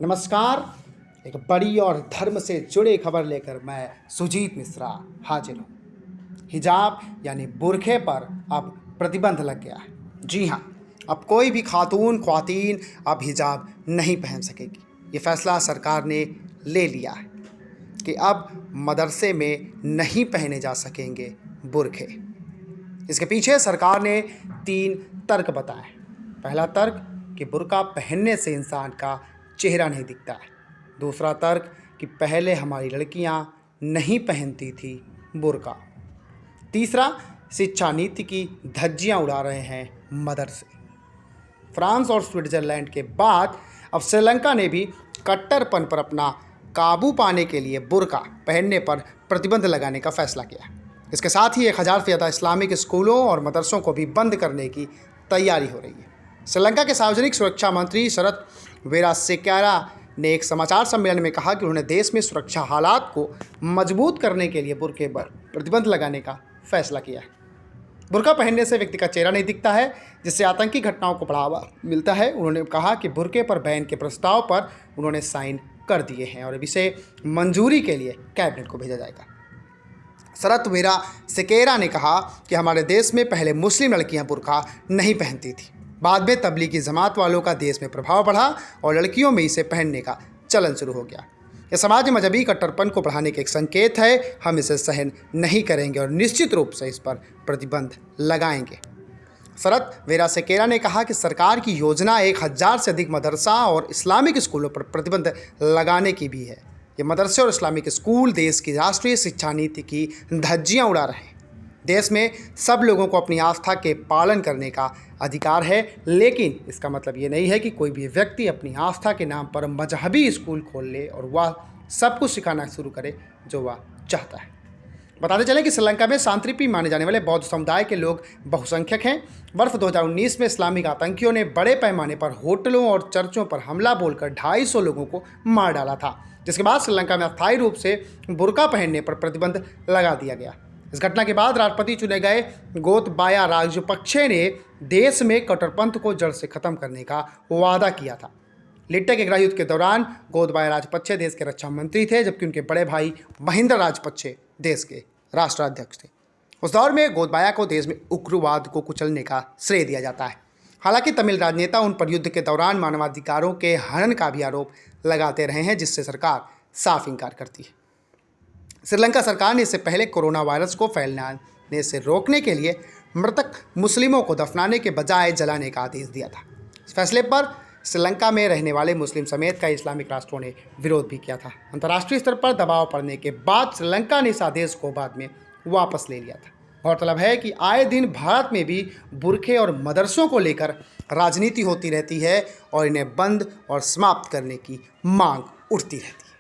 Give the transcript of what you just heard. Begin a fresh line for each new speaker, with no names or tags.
नमस्कार। एक बड़ी और धर्म से जुड़ी खबर लेकर मैं सुजीत मिश्रा हाजिर हूँ। हिजाब यानी बुरखे पर अब प्रतिबंध लग गया है। जी हाँ, अब कोई भी ख्वातीन अब हिजाब नहीं पहन सकेगी। ये फैसला सरकार ने ले लिया है कि अब मदरसे में नहीं पहने जा सकेंगे बुरखे। इसके पीछे सरकार ने 3 तर्क बताए। पहला तर्क कि बुर्का पहनने से इंसान का चेहरा नहीं दिखता है। दूसरा तर्क कि पहले हमारी लड़कियां नहीं पहनती थी बुर्का। तीसरा, शिक्षा नीति की धज्जियां उड़ा रहे हैं मदरसे। फ्रांस और स्विट्जरलैंड के बाद अब श्रीलंका ने भी कट्टरपन पर अपना काबू पाने के लिए बुर्का पहनने पर प्रतिबंध लगाने का फैसला किया। इसके साथ ही 1000 से ज़्यादा इस्लामिक स्कूलों और मदरसों को भी बंद करने की तैयारी हो रही है। श्रीलंका के सार्वजनिक सुरक्षा मंत्री शरत वीरासेक्यारा ने एक समाचार सम्मेलन में कहा कि उन्होंने देश में सुरक्षा हालात को मजबूत करने के लिए बुर्के पर प्रतिबंध लगाने का फैसला किया है। बुर्का पहनने से व्यक्ति का चेहरा नहीं दिखता है, जिससे आतंकी घटनाओं को बढ़ावा मिलता है। उन्होंने कहा कि बुर्के पर बैन के प्रस्ताव पर उन्होंने साइन कर दिए हैं और अब इसे मंजूरी के लिए कैबिनेट को भेजा जाएगा। शरत वीरासेक्यारा ने कहा कि हमारे देश में पहले मुस्लिम लड़कियां बुर्का नहीं पहनती थी। बाद में तबलीगी जमात वालों का देश में प्रभाव बढ़ा और लड़कियों में इसे पहनने का चलन शुरू हो गया। यह समाज में मजहबी कट्टरपन को बढ़ाने का एक संकेत है। हम इसे सहन नहीं करेंगे और निश्चित रूप से इस पर प्रतिबंध लगाएंगे। शरत वीरासेक्यारा ने कहा कि सरकार की योजना 1000 से अधिक मदरसा और इस्लामिक स्कूलों पर प्रतिबंध लगाने की भी है। ये मदरसे और इस्लामिक स्कूल देश की राष्ट्रीय शिक्षा नीति की धज्जियां उड़ा रहे हैं। देश में सब लोगों को अपनी आस्था के पालन करने का अधिकार है, लेकिन इसका मतलब ये नहीं है कि कोई भी व्यक्ति अपनी आस्था के नाम पर मजहबी स्कूल खोल ले और वह सब कुछ सिखाना शुरू करे जो वह चाहता है। बताते चलें कि श्रीलंका में शांतिप्रिय माने जाने वाले बौद्ध समुदाय के लोग बहुसंख्यक हैं। वर्ष 2019 में इस्लामिक आतंकियों ने बड़े पैमाने पर होटलों और चर्चों पर हमला बोलकर 250 लोगों को मार डाला था, जिसके बाद श्रीलंका में अस्थायी रूप से बुर्का पहनने पर प्रतिबंध लगा दिया गया। इस घटना के बाद राष्ट्रपति चुने गए गोतबाया राजपक्षे ने देश में कट्टरपंथ को जड़ से खत्म करने का वादा किया था। लिट्टे के गृह युद्ध के दौरान गोतबाया राजपक्षे देश के रक्षा मंत्री थे, जबकि उनके बड़े भाई महिंद्रा राजपक्षे देश के राष्ट्राध्यक्ष थे। उस दौर में गोतबाया को देश में उग्रवाद को कुचलने का श्रेय दिया जाता है। हालांकि तमिल राजनेता उन पर युद्ध के दौरान मानवाधिकारों के हनन का भी आरोप लगाते रहे हैं, जिससे सरकार साफ इंकार करती है। श्रीलंका सरकार ने इससे पहले कोरोना वायरस को फैलने से रोकने के लिए मृतक मुस्लिमों को दफनाने के बजाय जलाने का आदेश दिया था। इस फैसले पर श्रीलंका में रहने वाले मुस्लिम समेत कई इस्लामिक राष्ट्रों ने विरोध भी किया था। अंतर्राष्ट्रीय स्तर पर दबाव पड़ने के बाद श्रीलंका ने इस आदेश को बाद में वापस ले लिया था। गौरतलब है कि आए दिन भारत में भी बुरखे और मदरसों को लेकर राजनीति होती रहती है और इन्हें बंद और समाप्त करने की मांग उठती रहती है।